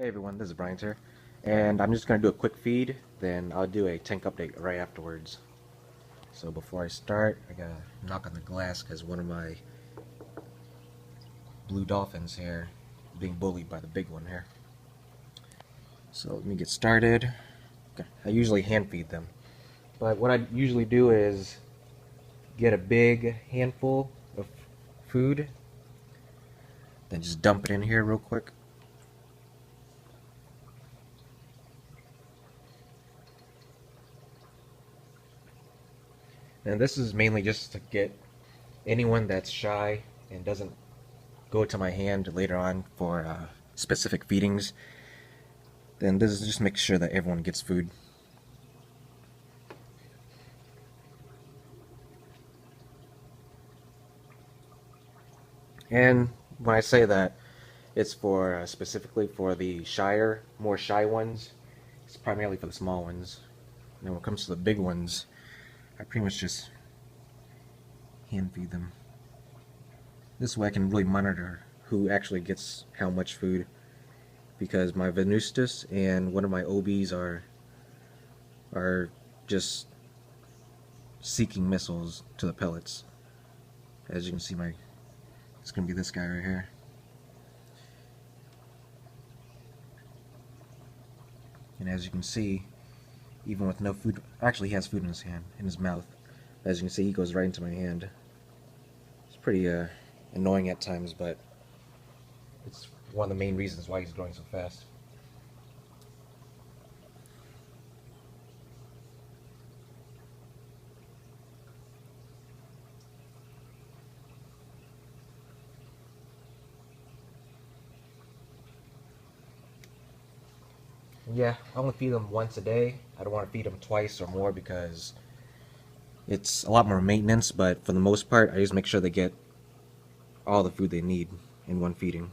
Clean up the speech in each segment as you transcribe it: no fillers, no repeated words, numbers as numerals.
Hey everyone, this is Brian here, and I'm just going to do a quick feed, then I'll do a tank update right afterwards. So before I start, I gotta knock on the glass because one of my blue dolphins here being bullied by the big one here. So let me get started. Okay. I usually hand feed them, but what I usually do is get a big handful of food, then just dump it in here real quick. And this is mainly just to get anyone that's shy and doesn't go to my hand later on for specific feedings, then this is just make sure that everyone gets food. And when I say that, it's for specifically for the more shy ones. It's primarily for the small ones. And when it comes to the big ones, I pretty much just hand feed them. This way I can really monitor who actually gets how much food, because my Venustus and one of my OBs are just seeking missiles to the pellets. As you can see, it's gonna be this guy right here. And as you can see, even with no food, actually he has food in his hand, in his mouth. As you can see, he goes right into my hand. It's pretty annoying at times, but it's one of the main reasons why he's growing so fast. Yeah, I only feed them once a day. I don't want to feed them twice or more because it's a lot more maintenance, but for the most part, I just make sure they get all the food they need in one feeding.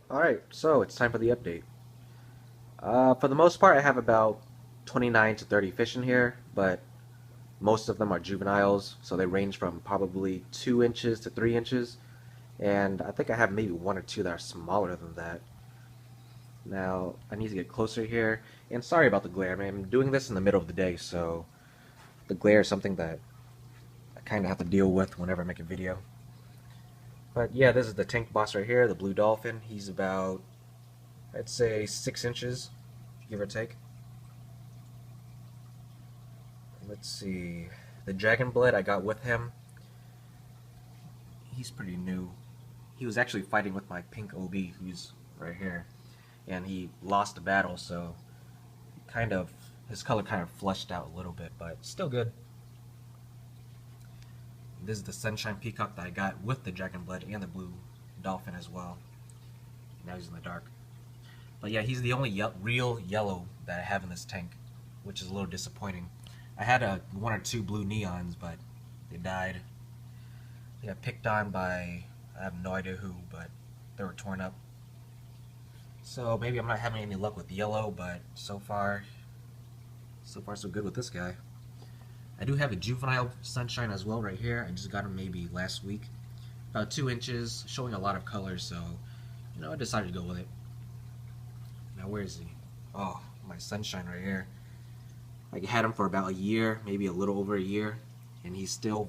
Alright, so it's time for the update. For the most part, I have about 29 to 30 fish in here, but most of them are juveniles, so they range from probably 2 inches to 3 inches, and I think I have maybe 1 or 2 that are smaller than that. Now, I need to get closer here, and sorry about the glare, man. I'm doing this in the middle of the day, so the glare is something that I kind of have to deal with whenever I make a video. But yeah, this is the tank boss right here, the blue dolphin. He's about, I'd say, 6 inches, give or take. Let's see, the dragon blood I got with him, he's pretty new. He was actually fighting with my pink OB, who's right here, and he lost the battle, so his color kind of flushed out a little bit, but still good. This is the sunshine peacock that I got with the dragon blood and the blue dolphin as well. Now he's in the dark. But yeah, he's the only real yellow that I have in this tank, which is a little disappointing. I had 1 or 2 blue neons, but they died. They got picked on by, I have no idea who, but they were torn up. So maybe I'm not having any luck with yellow, but so far so good with this guy. I do have a juvenile sunshine as well right here. I just got him maybe last week. About 2 inches, showing a lot of color, so I decided to go with it. Now where is he? Oh, my sunshine right here. I had him for about a year, maybe a little over a year, and he's still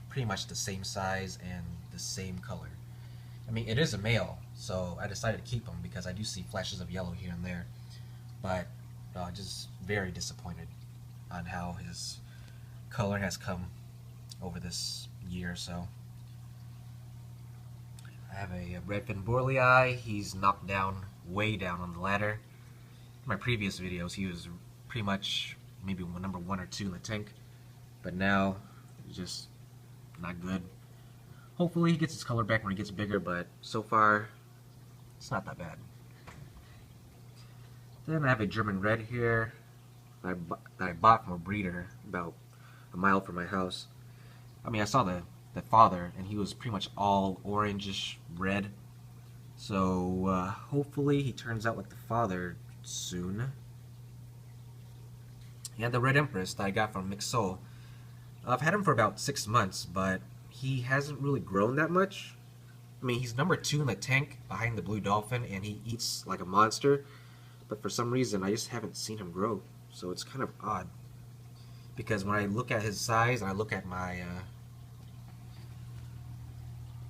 pretty much the same size and the same color. I mean, it is a male, so I decided to keep him because I do see flashes of yellow here and there, but just very disappointed on how his color has come over this year or so. I have a redfin borlei. He's knocked down, way down on the ladder. In my previous videos, he was pretty much maybe number 1 or 2 in the tank, but now It's just not good. Hopefully he gets his color back when he gets bigger, but so far it's not that bad. Then I have a German Red here that I bought from a breeder about a mile from my house. I mean, I saw the father, and he was pretty much all orangish red. So hopefully he turns out like the father soon. And the Red Empress that I got from Mixol. I've had him for about 6 months, but he hasn't really grown that much. I mean, he's number 2 in the tank behind the Blue Dolphin, and he eats like a monster. But for some reason, I just haven't seen him grow. So it's kind of odd. Because when I look at his size, and I look at my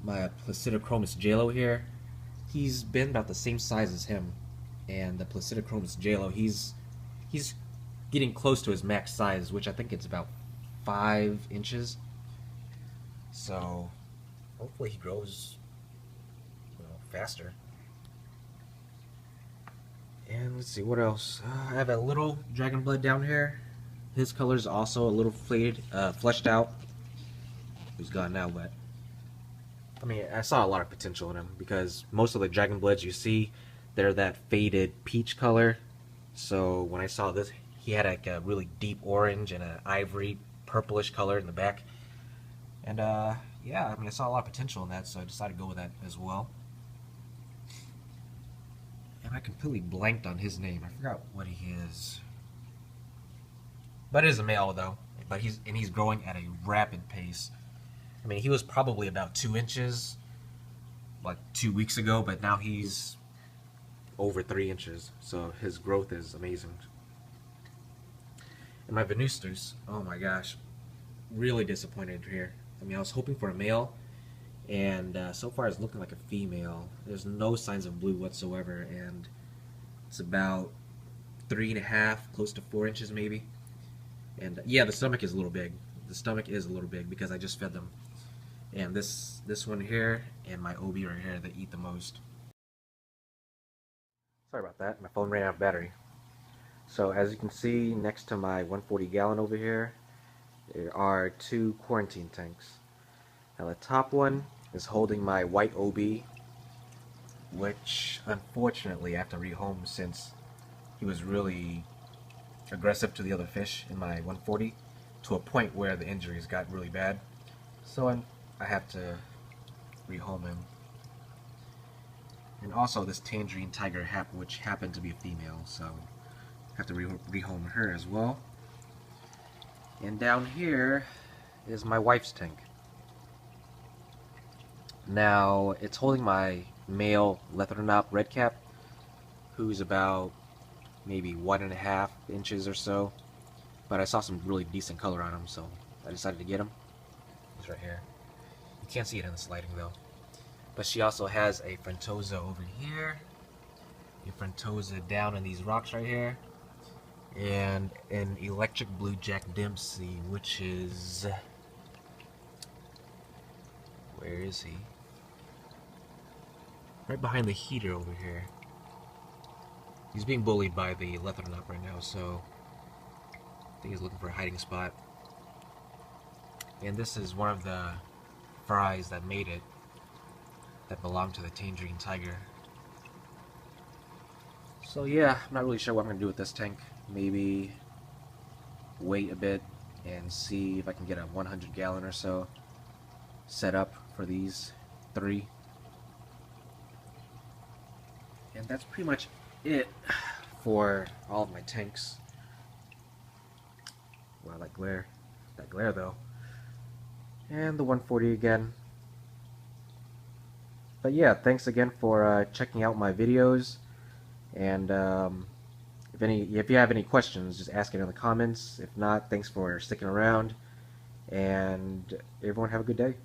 my Placidochromis JLo here, he's been about the same size as him. And the Placidochromis JLo, he's getting close to his max size, which I think it's about 5 inches. So hopefully he grows, faster. And let's see what else. I have a little Dragon Blood down here. His color is also a little faded, fleshed out. He's gone now, but I mean, I saw a lot of potential in him because most of the Dragon Bloods you see, they're that faded peach color. So when I saw this, he had like a really deep orange and an ivory purplish color in the back. And yeah, I mean, I saw a lot of potential in that, so I decided to go with that as well. And I completely blanked on his name. I forgot what he is. But it is a male though. But he's growing at a rapid pace. I mean, he was probably about 2 inches like 2 weeks ago, but now he's over 3 inches. So his growth is amazing. And my Venustus, oh my gosh, really disappointed here. I mean, I was hoping for a male, and so far it's looking like a female. There's no signs of blue whatsoever, and it's about 3.5, close to 4 inches maybe. And yeah, the stomach is a little big. The stomach is a little big because I just fed them. And this one here and my OB right here, they eat the most. Sorry about that, my phone ran out of battery. So as you can see, next to my 140 gallon over here, there are 2 quarantine tanks. Now the top one is holding my white OB, which unfortunately I have to rehome since he was really aggressive to the other fish in my 140 to a point where the injuries got really bad. So I have to rehome him. And also this Tangerine Tiger which happened to be a female, so I have to rehome her as well. And down here is my wife's tank. Now it's holding my male Lethronop redcap, who's about maybe 1.5 inches or so. But I saw some really decent color on him, so I decided to get him. He's right here. You can't see it in the sliding though. But she also has a Frontosa over here, a Frontosa down in these rocks right here, and an electric blue Jack Dempsey, which is, where is he? Right behind the heater over here. He's being bullied by the Lethronop right now, so I think he's looking for a hiding spot. And this is one of the fries that made it, that belonged to the Tangerine Tiger. So yeah, I'm not really sure what I'm going to do with this tank. Maybe wait a bit and see if I can get a 100 gallon or so set up for these 3. And that's pretty much it for all of my tanks. Wow, that glare though. And the 140 again. But yeah, thanks again for checking out my videos. And if you have any questions, just ask it in the comments. If not, thanks for sticking around. And everyone have a good day.